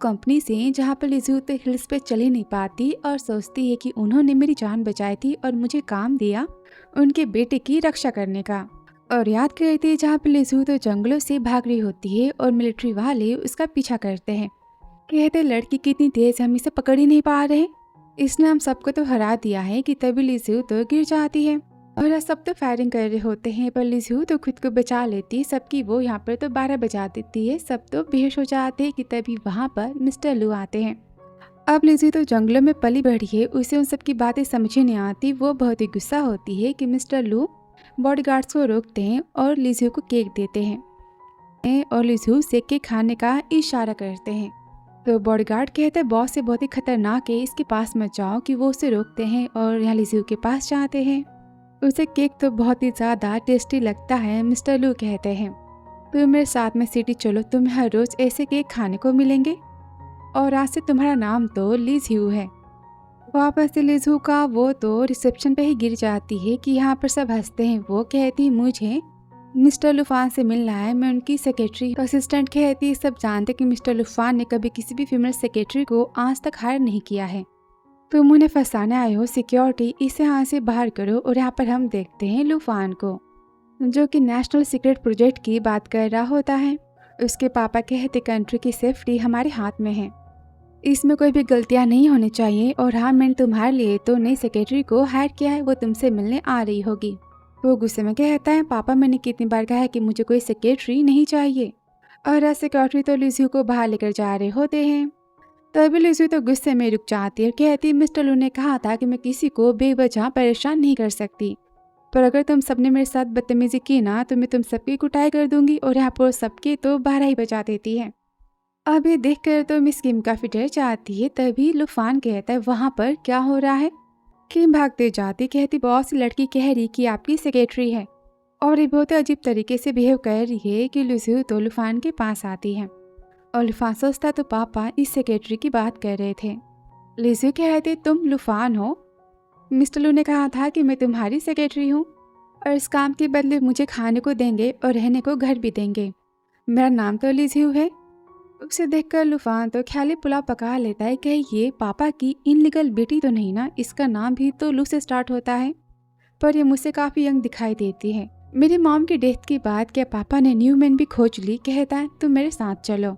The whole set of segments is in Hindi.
कंपनी से, जहाँ पर लिजू तो हिल्स पे चल ही नहीं पाती और सोचती है कि उन्होंने मेरी जान बचाई थी और मुझे काम दिया उनके बेटे की रक्षा करने का। और याद करती है जहाँ पर लिजू तो जंगलों से भाग रही होती है और मिलिट्री वाले उसका पीछा करते हैं। कहते लड़की कितनी तेज, हम इसे पकड़ ही नहीं पा रहे, इसने हम सबको तो हरा दिया है कि तभी लिजू तो गिर जाती है। और सब तो फायरिंग कर रहे होते हैं पर लिजू तो खुद को बचा लेती सबकी। वो यहाँ पर तो 12 बजा देती है, सब तो बेहोश हो जाते हैं कि तभी वहाँ पर मिस्टर लू आते हैं। अब लिजू तो जंगलों में पली बढ़ी है, उसे उन सब की बातें समझ ही नहीं आती। वो बहुत ही गुस्सा होती है कि मिस्टर लू बॉडीगार्ड्स को रोकते हैं और लिजू को केक देते हैं और लिजू से केक खाने का इशारा करते हैं। तो बॉडीगार्ड कहते हैं बॉस से बहुत ही खतरनाक है, इसके पास मत जाओ, कि वो उसे रोकते हैं और यहाँ लिजू के पास जाते हैं। उसे केक तो बहुत ही ज़्यादा टेस्टी लगता है। मिस्टर लू कहते हैं तुम मेरे साथ में सिटी चलो, तुम्हें हर रोज़ ऐसे केक खाने को मिलेंगे और आज से तुम्हारा नाम तो लिज ह्यू है। वापस से लिज ह्यू का वो तो रिसेप्शन पे ही गिर जाती है कि यहाँ पर सब हंसते हैं। वो कहती मुझे मिस्टर लूफान से मिलना है, मैं उनकी सेक्रेटरी। असिस्टेंट कहती सब जानते कि मिस्टर लूफान ने कभी किसी भी फीमेल सेक्रेटरी को आज तक हायर नहीं किया है। तुम उन्हें फंसाने आए हो सिक्योरिटी, इसे यहाँ से बाहर करो। और यहाँ पर हम देखते हैं लूफान को जो कि नेशनल सीक्रेट प्रोजेक्ट की बात कर रहा होता है। उसके पापा कहते कंट्री की सेफ्टी हमारे हाथ में है, इसमें कोई भी गलतियाँ नहीं होनी चाहिए। और हाँ, मैंने तुम्हारे लिए तो नई सेक्रेटरी को हायर किया है, वो तुमसे मिलने आ रही होगी। वो गुस्से में कहता है पापा मैंने कितनी बार कहा है कि मुझे कोई सेक्रेटरी नहीं चाहिए। और सेक्रेटरी तो लिजू को बाहर लेकर जा रहे होते हैं। तभी लिजू तो गुस्से में रुक जाती है और कहती मिस्टर लू ने कहा था कि मैं किसी को बेवजह परेशान नहीं कर सकती, पर अगर तुम सबने मेरे साथ बदतमीजी की ना तो मैं तुम सबकी कुटाई कर दूंगी। और यहाँ पर सबके तो 12 ही बजा देती है। अब ये देख कर तो मिस किम काफी डर जाती है। तभी लूफान कहता है वहाँ पर क्या हो रहा है। किम भागते जाती कहती बॉस लड़की कह रही कि आपकी सेक्रेटरी है और ये बहुत अजीब तरीके से बिहेव कर रही है कि लिजू तो लूफान के पास आती है और लूफान सोचता तो पापा इस सेक्रेटरी की बात कर रहे थे। लिजू कहते तुम लूफान हो, मिस्टर लू ने कहा था कि मैं तुम्हारी सेक्रेटरी हूँ और इस काम के बदले मुझे खाने को देंगे और रहने को घर भी देंगे। मेरा नाम तो लिजू है। उसे देखकर लूफान तो ख्याली पुलाव पका लेता है कि ये पापा की इनलीगल बेटी तो नहीं ना, इसका नाम भी तो लू से स्टार्ट होता है, पर ये मुझसे काफ़ी यंग दिखाई देती है। मेरी मॉम की डेथ के बाद क्या पापा ने न्यू मैन भी खोज ली। कहता है तुम मेरे साथ चलो।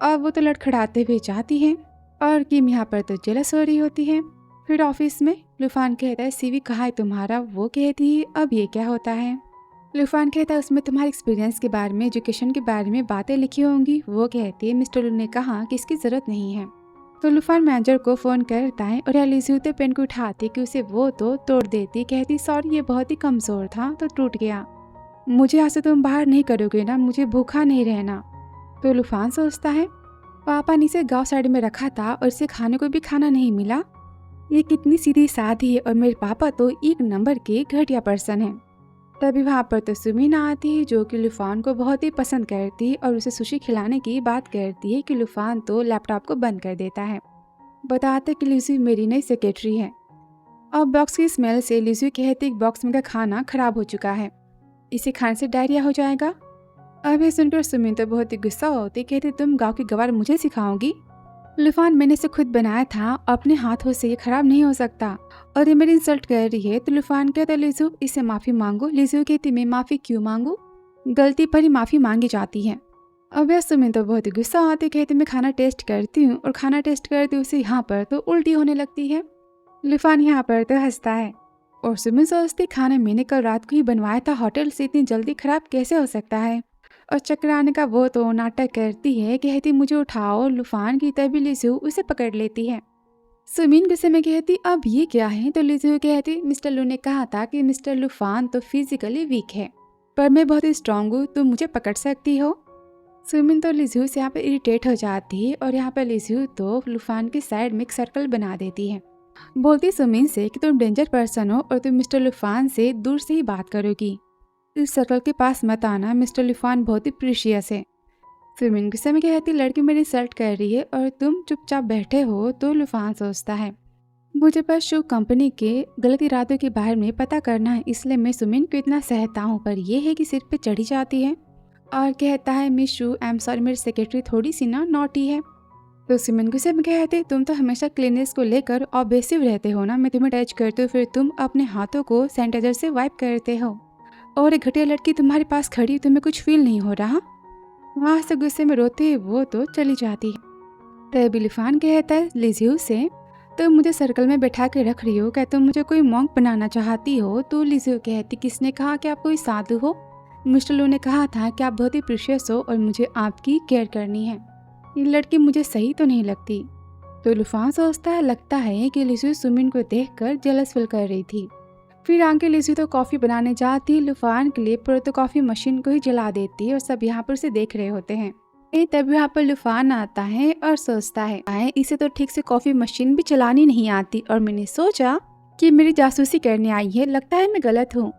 और वो तो लड़खड़ाते हुए जाती है और किम यहाँ पर तो जेलस हो रही होती है। फिर ऑफिस में लूफान कहता है सीवी कहाँ है तुम्हारा। वो कहती है अब ये क्या होता है। लूफान कहता है उसमें तुम्हारे एक्सपीरियंस के बारे में, एजुकेशन के बारे में बातें लिखी होंगी। वो कहती है मिस्टर लू ने कहा कि इसकी जरूरत नहीं है। तो लूफान मैनेजर को फ़ोन करता है और लिजू तो पेन को उठाती कि उसे वो तो तोड़ देती। कहती सॉरी ये बहुत ही कमज़ोर था तो टूट गया, मुझे यहाँ से तुम बाहर नहीं करोगे ना, मुझे भूखा नहीं रहना। तो लूफान सोचता है पापा ने इसे गाँव साइड में रखा था और इसे खाने को भी खाना नहीं मिला, ये कितनी सीधी साधी है और मेरे पापा तो एक नंबर के घटिया पर्सन है। तभी वहाँ पर तो सुमीन आती है जो कि लूफान को बहुत ही पसंद करती है और उसे सुशी खिलाने की बात करती है कि लूफान तो लैपटॉप को बंद कर देता है, बताते कि लिजू मेरी नई सेक्रेटरी है। और बॉक्स की स्मेल से लिजू कहती बॉक्स में का खाना खराब हो चुका है, इसे खाने से डायरिया हो जाएगा। अब ये सुनकर सुमीन तो बहुत ही गुस्सा होती, कहती तुम गाँव की गवार मुझे सिखाओगी। लूफान मैंने इसे खुद बनाया था, अपने हाथों से ये खराब नहीं हो सकता और ये मेरी इंसल्ट कर रही है। तो लूफान कहता लिजू इसे माफ़ी मांगो। लिजू कहती मैं माफ़ी क्यों मांगू, गलती पर ही माफ़ी मांगी जाती है। अब यह सुमिन तो बहुत ही गुस्सा आती, कहती मैं खाना टेस्ट करती हूँ और खाना टेस्ट करती हूँ उसे यहाँ पर तो उल्टी होने लगती है। लूफान यहाँ पर तो हंसता है और सुमिन सोचती खाना मैंने कल रात को ही बनवाया था, होटल से इतनी जल्दी खराब कैसे हो सकता है। और चक्कर आने का वो तो नाटक करती है, कहती मुझे उठाओ। लूफान की तभी लिजू उसे पकड़ लेती है। सुमीन गुस्से में कहती अब ये क्या है। तो लिजू कहती मिस्टर लू ने कहा था कि मिस्टर लूफान तो फिजिकली वीक है पर मैं बहुत ही स्ट्रांग हूँ, तुम मुझे पकड़ सकती हो। सुमीन तो लिजू से यहाँ पर इरिटेट हो जाती है और यहाँ पर लिजू तो लूफान के साइड में एक सर्कल बना देती है, बोलती सुमीन से कि तुम डेंजर पर्सन हो और तुम मिस्टर लूफान से दूर से ही बात करोगी, इस सर्कल के पास मत आना, मिस्टर लूफान बहुत ही प्रीशियस है। सुमीन गुस्से में कहती लड़की मेरी इंसल्ट कर रही है और तुम चुपचाप बैठे हो। तो लूफान सोचता है मुझे बस शू कंपनी के गलत इरादों के बारे में पता करना है, इसलिए मैं सुमीन को इतना सहता हूँ, पर यह है कि सिर पे चढ़ी जाती है और कहता है miss shoe I am sorry, मेरी सेक्रेटरी थोड़ी सी ना नॉटी है। तो सिमन गुस्से में कहते, तुम तो हमेशा क्लीननेस को लेकर ऑब्सेसिव रहते हो ना। मैं तुम्हें टच करते हो फिर तुम अपने हाथों को सैनिटाइजर से वाइप करते हो, और एक घटिया लड़की तुम्हारे पास खड़ी, तुम्हें कुछ फील नहीं हो रहा। वहाँ से गुस्से में रोते वो तो चली जाती है। तभी लिफान कहता है लिजियो से, तो मुझे सर्कल में बैठा के रख रही हो, क्या तुम मुझे कोई मॉन्क बनाना चाहती हो। तो लिजियो कहती, किसने कहा कि आप कोई साधु हो। मिस्टर लू ने कहा था कि आप बहुत ही प्रीशियस हो और मुझे आपकी केयर करनी है। ये लड़की मुझे सही तो नहीं लगती। तो लुफान सोचता है लगता है कि लिजियो सुमिन को देखकर जेलस फील कर रही थी। फिर आगे लिजियो तो कॉफ़ी बनाने जाती, लुफान के लिए पर तो कॉफ़ी मशीन को ही जला देती है और सब यहाँ पर से देख रहे होते हैं। तभी यहाँ पर लुफान आता है और सोचता है इसे तो ठीक से कॉफ़ी मशीन भी चलानी नहीं आती, और मैंने सोचा कि मेरी जासूसी करने आई है, लगता है मैं गलत हूँ।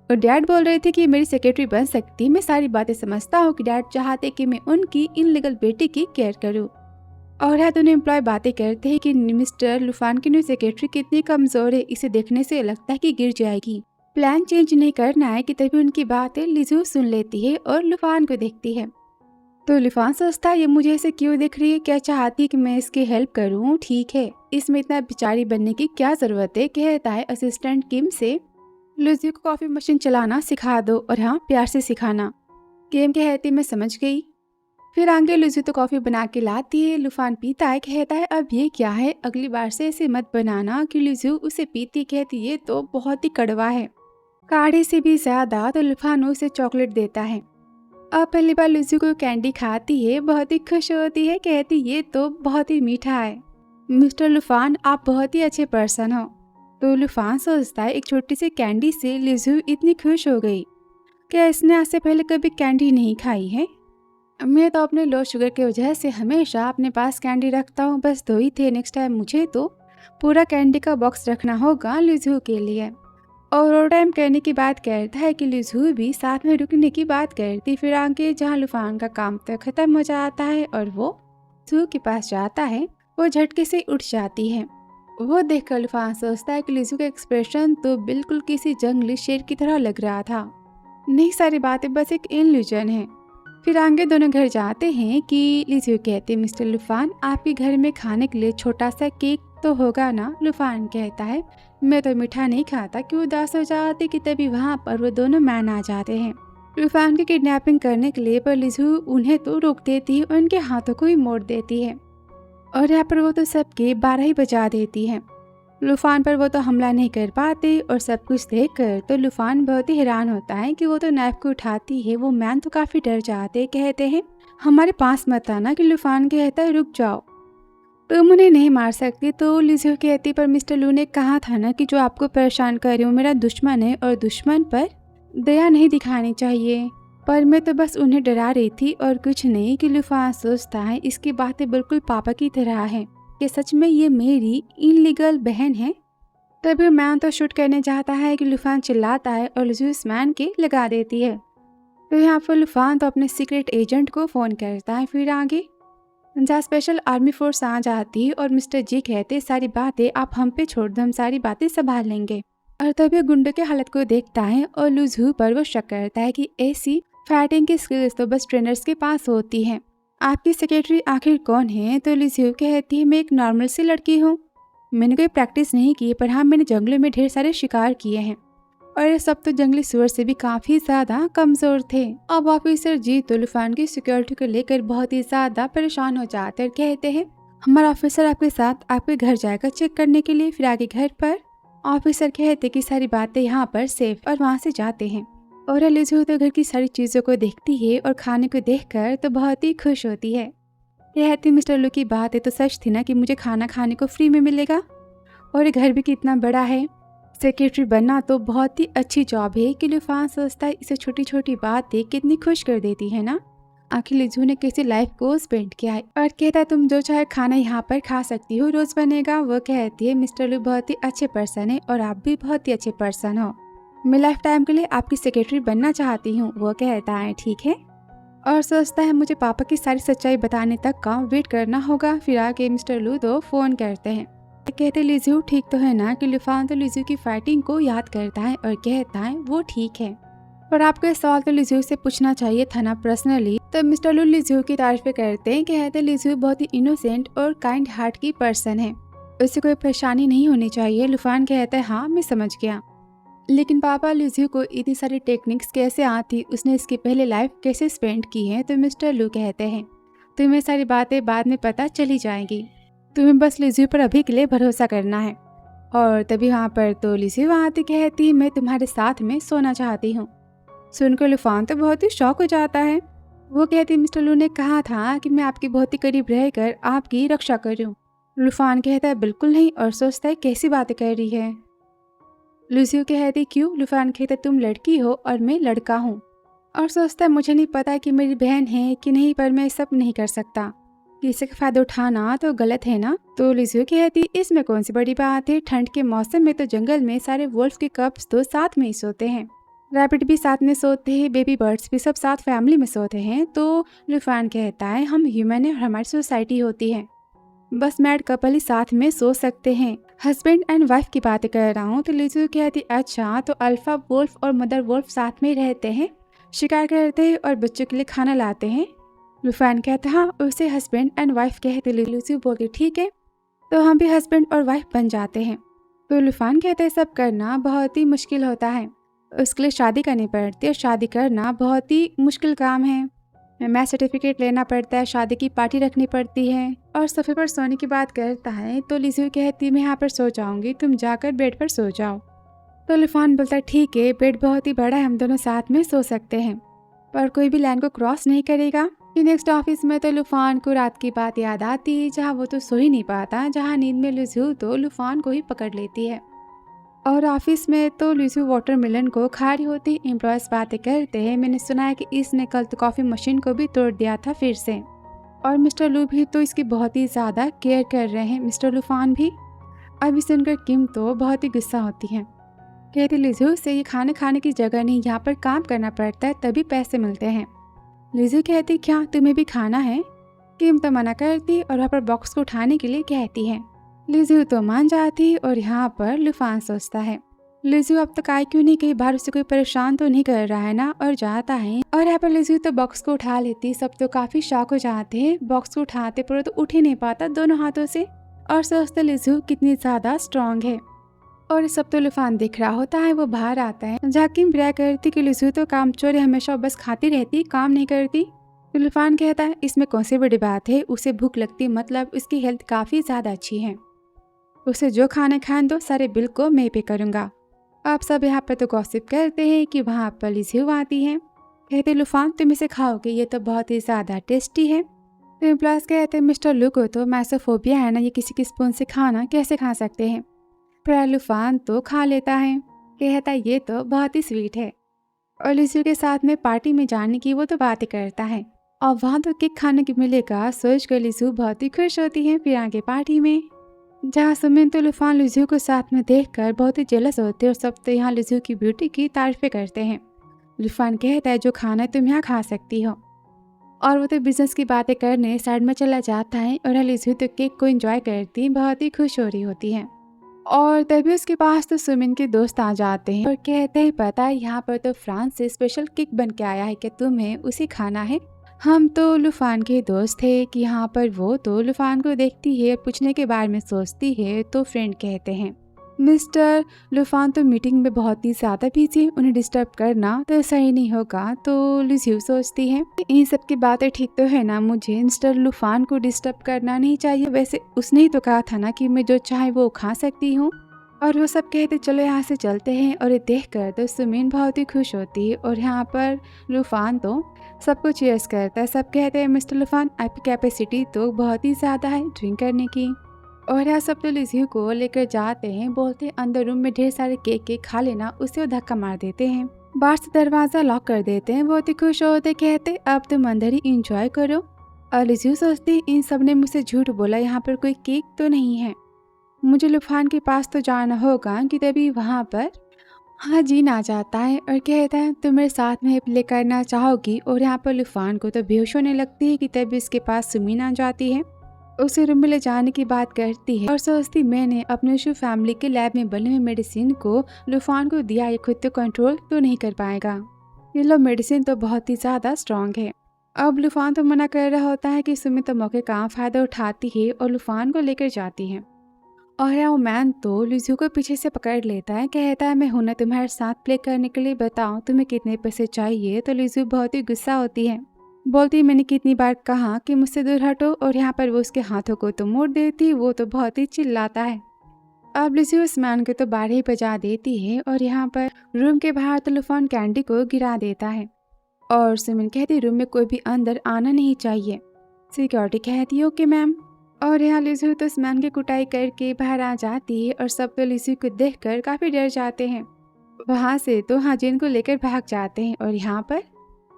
और डैड बोल रहे थे कि मेरी सेक्रेटरी बन सकती। मैं सारी बातें समझता हूँ कि डैड चाहते कि मैं उनकी इनलीगल बेटी की केयर करूँ। और है दोनों एम्प्लॉय बातें करते हैं कि मिस्टर लुफान की न्यू सेक्रेटरी कितनी कमज़ोर है, इसे देखने से लगता है कि गिर जाएगी। प्लान चेंज नहीं करना है कि तभी उनकी बातें लिजू सुन लेती है और लुफान को देखती है। तो लुफान सोचता है ये मुझे ऐसे क्यों देख रही है, क्या चाहती है कि मैं इसकी हेल्प करूँ। ठीक है, इसमें इतना बेचारी बनने की क्या ज़रूरत है। कहता है असिस्टेंट किम से लिजू को कॉफ़ी मशीन चलाना सिखा दो, और हाँ प्यार से सिखाना। किम कहती मैं समझ गई। फिर आगे लिजू तो कॉफ़ी बना के लाती है, लुफान पीता है, कहता है अब ये क्या है, अगली बार से ऐसे मत बनाना। कि लिजू उसे पीती, कहती ये तो बहुत ही कड़वा है, काढ़े से भी ज़्यादा। तो लुफान उसे चॉकलेट देता है। अब पहली बार लिजू को कैंडी खाती है, बहुत ही खुश होती है, कहती ये तो बहुत ही मीठा है। मिस्टर लुफान आप बहुत ही अच्छे पर्सन हो। तो लुफान सोचता है एक छोटी सी कैंडी से लिजू इतनी खुश हो गई, क्या इसने आज से पहले कभी कैंडी नहीं खाई है। मैं तो अपने लो शुगर की वजह से हमेशा अपने पास कैंडी रखता हूँ, बस 2 ही थे, नेक्स्ट टाइम मुझे तो पूरा कैंडी का बॉक्स रखना होगा लिजू के लिए। और टाइम करने की बात करता है कि लिजू भी साथ में रुकने की बात करती। फिर आगे जहाँ लुफान का काम तो खत्म हो जाता है और वो लिजू के पास जाता है, वो झटके से उठ जाती है। वो देखकर लुफान सोचता है कि लिजू का एक्सप्रेशन तो बिल्कुल किसी जंगली शेर की तरह लग रहा था। नहीं सारी बातें बस एक इल्यूजन है। फिर आगे दोनों घर जाते हैं कि लिजू कहते मिस्टर लुफान आपके घर में खाने के लिए छोटा सा केक तो होगा ना। लुफान कहता है मैं तो मीठा नहीं खाता, क्यों उदास हो जाती। कि तभी वहाँ पर वो दोनों मैन आ जाते हैं लुफान की किडनैपिंग करने के लिए, पर लिजू उन्हें तो रोक देती है और उनके हाथों को ही मोड़ देती है। और यहाँ पर वो तो सबके 12 ही बजा देती है। लुफान पर वो तो हमला नहीं कर पाते और सब कुछ देखकर तो लुफान बहुत ही हैरान होता है कि वो तो नाइफ को उठाती है। वो मैन तो काफ़ी डर जाते, कहते हैं हमारे पास मत आना। कि लुफान कहता है रुक जाओ, तुम उन्हें नहीं मार सकती। तो लिजू कहती पर मिस्टर लू ने कहा था ना कि जो आपको परेशान कर रही हूँ मेरा दुश्मन है और दुश्मन पर दया नहीं दिखानी चाहिए। पर मैं तो बस उन्हें डरा रही थी और कुछ नहीं। कि लुफान सोचता है इसकी बातें बिल्कुल पापा की तरह है कि सच में ये मेरी इनलीगल बहन है। तभी मैन तो शूट करने चाहता है कि लुफान चिल्लाता है और लिजू इस मैन के लगा देती है। तो यहाँ पर लुफान तो अपने सीक्रेट एजेंट को फ़ोन करता है। फिर आगे जहाँ स्पेशल आर्मी फोर्स आ जाती है और मिस्टर जी कहते सारी बातें आप हम पे छोड़ दो, हम सारी बातें संभाल लेंगे। और तभी गुंडों के हालत को देखता है और लिजू पर वो शक करता है कि ऐसी फाइटिंग की स्किल्स तो बस ट्रेनर्स के पास होती हैं। आपकी सेक्रेटरी आखिर कौन है। तो लिजू कहती है मैं एक नॉर्मल सी लड़की हूँ, मैंने कोई प्रैक्टिस नहीं की, पर हाँ मैंने जंगलों में ढेर सारे शिकार किए हैं और ये सब तो जंगली सुअर से भी काफ़ी ज़्यादा कमज़ोर थे। अब ऑफिसर जी तो लुफान की सिक्योरिटी को लेकर बहुत ही ज़्यादा परेशान हो जाते और कहते हैं हमारा ऑफिसर आपके साथ आपके घर जाएगा चेक करने के लिए। फिर आगे घर पर ऑफिसर कहते कि सारी बातें यहाँ पर सेफ, और वहाँ से जाते हैं। और लिजू तो घर की सारी चीज़ों को देखती है और खाने को देखकर तो बहुत ही खुश होती है। कहती मिस्टर लू की बात है तो सच थी ना कि मुझे खाना खाने को फ्री में मिलेगा, और ये घर भी कितना बड़ा है। सेक्रेटरी बनना तो बहुत ही अच्छी जॉब है। कि लुफान सोचता है इसे छोटी छोटी बातें कितनी खुश कर देती है ना। आखिर लिजू ने कैसी लाइफ को स्पेंड किया है। और कहता है तुम जो चाहे खाना यहाँ पर खा सकती हो, रोज़ बनेगा। वो कहती है मिस्टर लू बहुत ही अच्छे पर्सन है और आप भी बहुत ही अच्छे पर्सन हो, मैं लाइफ टाइम के लिए आपकी सेक्रेटरी बनना चाहती हूँ। वो कहता है ठीक है, और सोचता है मुझे पापा की सारी सच्चाई बताने तक का वेट करना होगा। फिर आके मिस्टर लू तो फ़ोन करते हैं, कहते लिजू ठीक तो है ना। कि लुफान तो लिजू की फाइटिंग को याद करता है और कहता है वो ठीक है। और आपको ये सवाल तो लिजियो से पूछना चाहिए था ना पर्सनली। तो मिस्टर लू लिजियो की तारीफ करते हैं, कहते हैं लिजियो बहुत ही इनोसेंट और काइंड हार्ट की पर्सन है, उससे कोई परेशानी नहीं होनी चाहिए। लूफान कहता है हाँ मैं समझ गया, लेकिन पापा लिजियो को इतनी सारी टेक्निक्स कैसे आती, उसने इसकी पहले लाइफ कैसे स्पेंड की है। तो मिस्टर लू कहते हैं तुम्हें सारी बातें बाद में पता चली जाएंगी, तुम्हें बस लिजियो पर अभी के लिए भरोसा करना है। और तभी वहाँ पर तो लिजियो वहाँ आती, कहती मैं तुम्हारे साथ में सोना चाहती हूँ। सुनकर लूफान तो बहुत ही शॉक हो जाता है। वो कहती मिस्टर लू ने कहा था कि मैं आपके बहुत ही करीब रहकर आपकी रक्षा करूँ। लूफान कहता है बिल्कुल नहीं, और सोचता है कैसी बातें कर रही है। लिजियो कहती क्यों। लूफान कहता तुम लड़की हो और मैं लड़का हूँ, और सोचता है मुझे नहीं पता कि मेरी बहन है कि नहीं, पर मैं सब नहीं कर सकता, किसी का फायदा उठाना तो गलत है ना। तो लिजियो कहती इसमें कौन सी बड़ी बात है, ठंड के मौसम में तो जंगल में सारे वुल्फ के कप्स तो साथ में ही सोते हैं, रैबिट भी साथ में सोते हैं, बेबी बर्ड्स भी सब साथ फैमिली में सोते हैं। तो लूफान कहता है हम ह्यूमन है और हमारी सोसाइटी होती है, बस मैड कपल ही साथ में सो सकते हैं, हस्बैंड एंड वाइफ की बात कर रहा हूँ। तो लिजियो कहती अच्छा तो अल्फा वुल्फ और मदर वुल्फ साथ में रहते हैं, शिकार करते हैं और बच्चों के लिए खाना लाते हैं। लूफान कहता हाँ उसे हस्बैंड एंड वाइफ कहते। लिजियो बोलती ठीक है, तो हम भी हस्बैंड और वाइफ बन जाते हैं। तो लूफान कहते सब करना बहुत ही मुश्किल होता है, उसके लिए शादी करनी पड़ती है, शादी करना बहुत ही मुश्किल काम है, मैरिज सर्टिफिकेट लेना पड़ता है, शादी की पार्टी रखनी पड़ती है, और सोफे पर सोने की बात करता है। तो लिजियो कहती मैं यहाँ पर सो जाऊंगी, तुम जाकर बेड पर सो जाओ। तो लूफान बोलता है ठीक है, बेड बहुत ही बड़ा है, हम दोनों साथ में सो सकते हैं, पर कोई भी लाइन को क्रॉस नहीं करेगा। नेक्स्ट ऑफिस में तो लूफान को रात की बात याद आती है, जहाँ वो तो सो ही नहीं पाता, जहाँ नींद में लिजियो तो लूफान को ही पकड़ लेती है। और ऑफिस में तो लिजियो वाटरमेलन को खा रही होती, एम्प्लॉयज बातें करते हैं मैंने सुना है कि इसने कल तो कॉफी मशीन को भी तोड़ दिया था फिर से, और मिस्टर लू भी तो इसकी बहुत ही ज़्यादा केयर कर रहे हैं, मिस्टर लूफान भी। अभी सुनकर किम तो बहुत ही गुस्सा होती है, कहती लिजियो से ये खाने खाने की जगह नहीं, यहाँ पर काम करना पड़ता है तभी पैसे मिलते हैं। लिजियो कहती क्या तुम्हें भी खाना है। किम तो मना करती और वहाँ पर बॉक्स को उठाने के लिए कहती है। लिजियो तो मान जाती और यहाँ पर लूफान सोचता है लिजियो अब तक आए क्यों नहीं, कहीं बाहर से कोई परेशान तो नहीं कर रहा है ना, और जाता है। और यहाँ पर लिजियो तो बॉक्स को उठा लेती, सब तो काफी शॉक हो जाते हैं, बॉक्स को उठाते पर तो उठ ही नहीं पाता दोनों हाथों से, और सोचते लिजियो कितनी ज्यादा स्ट्रांग है। और सब तो लूफान दिख रहा होता है, वो बाहर आता है, जहाँ किम ब्रेक करती कि लिजियो तो काम चोर है, हमेशा बस खाती रहती काम नहीं करती। तो लूफान कहता है इसमें कौन सी बड़ी बात है, उसे भूख लगती मतलब उसकी हेल्थ काफी ज्यादा अच्छी है, उसे जो खाने खाने दो सारे बिल को मैं पे करूंगा। आप सब यहाँ पर तो गॉसिप करते हैं कि वहाँ पर लिजियो आती है, कहते लूफान तुम इसे खाओगे, ये तो बहुत ही ज़्यादा टेस्टी है। तो एम्प्लॉयज कहते मिस्टर लू को तो मैसोफोबिया है ना, ये किसी की स्पून से खाना कैसे खा सकते हैं, पर लूफान तो खा लेता है, कहता ये तो बहुत ही स्वीट है। और लिजियो के साथ में पार्टी में जाने की वो तो बातें करता है, और वहाँ तो केक खाने की मिलेगा सोच कर लिजियो बहुत ही खुश होती है। फिर आगे पार्टी में जहाँ सुमिन तो लूफान लिजियो को साथ में देखकर बहुत ही जेलस होते हैं, और सब तो यहाँ लिजियो की ब्यूटी की तारीफें करते हैं। लूफान कहता है जो खाना है तुम यहाँ खा सकती हो, और वो तो बिजनेस की बातें करने साइड में चला जाता है, और लिजियो तो केक को एंजॉय करती बहुत ही खुश हो रही होती है। और तभी उसके पास तो सुमिन के दोस्त आ जाते हैं और कहते हैं पता है यहाँ पर तो फ्रांस से स्पेशल केक बन के आया है, क्या तुम्हें उसे खाना है। हम तो लूफान के दोस्त थे कि यहाँ पर वो तो लूफान को देखती है, पूछने के बारे में सोचती है। तो फ्रेंड कहते हैं मिस्टर लूफान तो मीटिंग में बहुत ही ज़्यादा बिजी, उन्हें डिस्टर्ब करना तो सही नहीं होगा। तो लिजियो सोचती है इन सब की बातें ठीक तो है ना, मुझे मिस्टर लूफान को डिस्टर्ब करना नहीं चाहिए, वैसे उसने ही तो कहा था ना कि मैं जो चाहे वो खा सकती हूँ। और वो सब कहते चलो यहाँ से चलते हैं, और ये देख कर तो सुमिन बहुत ही खुश होती है, और यहाँ पर लूफान तो सबको चीयर्स करता है। सब कहते हैं मिस्टर लूफान आपकी कैपेसिटी तो बहुत ही ज़्यादा है ड्रिंक करने की। और यहाँ सब तो लिजियो को लेकर जाते हैं, बोलते हैं अंदर रूम में ढेर सारे केक खा लेना, उसे वो धक्का मार देते हैं, बाहर से दरवाज़ा लॉक कर देते हैं। बहुत ही खुश होते कहते अब तुम अंदर ही इंजॉय करो। और लिजियो सोचती इन सब ने मुझसे झूठ बोला, यहाँ पर कोई केक तो नहीं है, मुझे लूफान के पास तो जाना होगा। कि तभी वहाँ पर हाँ जीन आ जाता है और कहता है तुम मेरे साथ में प्ले करना चाहोगी। और यहाँ पर लूफान को तो बेहोश होने लगती है कि तभी उसके पास सुमिन आ जाती है, उसे रूम में ले जाने की बात करती है, और सोचती मैंने अपने शू फैमिली के लैब में बने हुए मेडिसिन को लूफान को दिया, ये खुद तो कंट्रोल तो नहीं कर पाएगा। ये लो मेडिसिन तो बहुत ही ज़्यादा स्ट्रांग है। अब लूफान तो मना कर रहा होता है कि सुमित तो मौके का फ़ायदा उठाती है और लूफान को लेकर जाती है। और वो मैन तो लिज़ू को पीछे से पकड़ लेता है, कहता है मैं हूं ना तुम्हारे साथ प्ले करने के लिए, बताओ तुम्हें कितने पैसे चाहिए। तो लिज़ू बहुत ही गुस्सा होती है, बोलती है मैंने कितनी बार कहा कि मुझसे दूर हटो, और यहाँ पर वो उसके हाथों को तो मोड़ देती, वो तो बहुत ही चिल्लाता है। अब लिज़ू उस मैन को तो बारह ही बजा देती है और यहाँ पर रूम के बाहर तो लूफान कैंडी को गिरा देता है और सुमिन कहती रूम में कोई भी अंदर आना नहीं चाहिए। सिक्योरिटी कहती है ओके मैम। और यहाँ लिज़ू तो उस मैन की कुटाई करके बाहर आ जाती है और सब तो लिज़ू को देखकर काफ़ी डर जाते हैं। वहाँ से तो हाजिन को लेकर भाग जाते हैं और यहाँ पर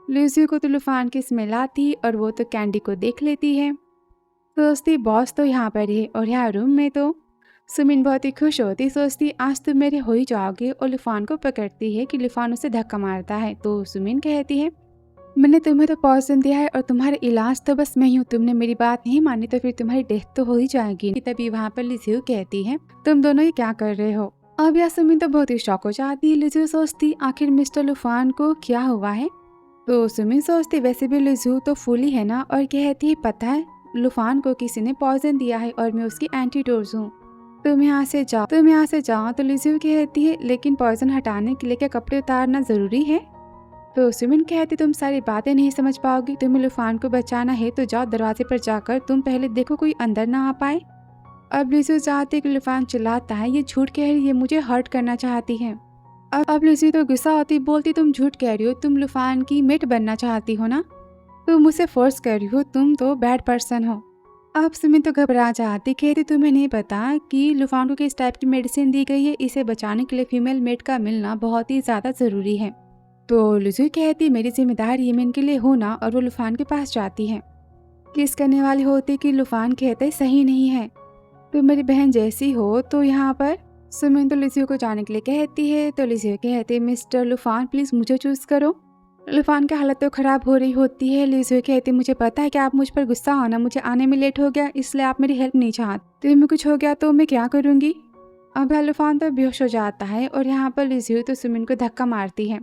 लिज़ू को तो लूफान की स्मेल आती और वो तो कैंडी को देख लेती है। सोचती बॉस तो यहाँ पर है, और यहाँ रूम में तो सुमिन बहुत ही खुश होती, सोचती आज तुम मेरे हो ही जाओगे, और लूफान को पकड़ती है कि लूफान उसे धक्का मारता है। तो सुमिन कहती है मैंने तुम्हें तो पॉइजन दिया है और तुम्हारा इलाज तो बस मैं हूँ, तुमने मेरी बात नहीं मानी तो फिर तुम्हारी डेथ तो हो ही जाएगी। तभी वहाँ पर लिज़ू कहती है तुम दोनों ये क्या कर रहे हो। अब यह सुमिन तो बहुत ही शॉक हो जाती है। लिज़ू सोचती आखिर मिस्टर लूफान को क्या हुआ है। तो सुमिन सोचती वैसे भी लिज़ू तो फूली है ना, और कहती है पता है लूफान को किसी ने पॉइजन दिया है और मैं उसकी एंटीडोज हूँ, तुम यहाँ से जाओ। तो लिज़ू कहती है लेकिन पॉइजन हटाने के लिए क्या कपड़े उतारना जरूरी है। तो सुमिन कहती तुम सारी बातें नहीं समझ पाओगी, तुम्हें लूफान को बचाना है तो जाओ दरवाजे पर जाकर तुम पहले देखो कोई अंदर ना आ पाए। अब लिज़ू चाहती कि लूफान चिल्लाता है ये झूठ कह रही है, मुझे हर्ट करना चाहती है। अब लिज़ू तो गुस्सा होती, बोलती तुम झूठ कह रही हो, तुम लूफान की मेट बनना चाहती हो ना, तुम मुझसे फोर्स कर रही हो, तुम तो बैड पर्सन हो। अब सुमिन तो घबरा जाती, कहती तुम्हें नहीं पता कि लूफान को किस टाइप की मेडिसिन दी गई है, इसे बचाने के लिए फीमेल मेट का मिलना बहुत ही ज़्यादा ज़रूरी है। तो लिज़ू कहती मेरी जिम्मेदारी ये मैं इनके लिए हूँ ना, और वो लूफान के पास जाती है। किस करने वाली होती कि लूफान कहते सही नहीं है, तुम मेरी बहन जैसी हो। तो यहाँ पर सुमिन तो लिज़ू को जाने के लिए कहती है। तो लिज़ू कहती मिस्टर लूफान प्लीज़ मुझे चूज़ करो। लूफान की हालत तो ख़राब हो रही होती है। लिज़ू कहती मुझे पता है कि आप मुझ पर गुस्सा होना, मुझे आने में लेट हो गया इसलिए आप मेरी हेल्प नहीं चाहते, तुम्हें कुछ हो गया तो मैं क्या करूँगी। अब लूफान तो बेहोश हो जाता है और यहाँ पर लिज़ू तो सुमिन को धक्का मारती है,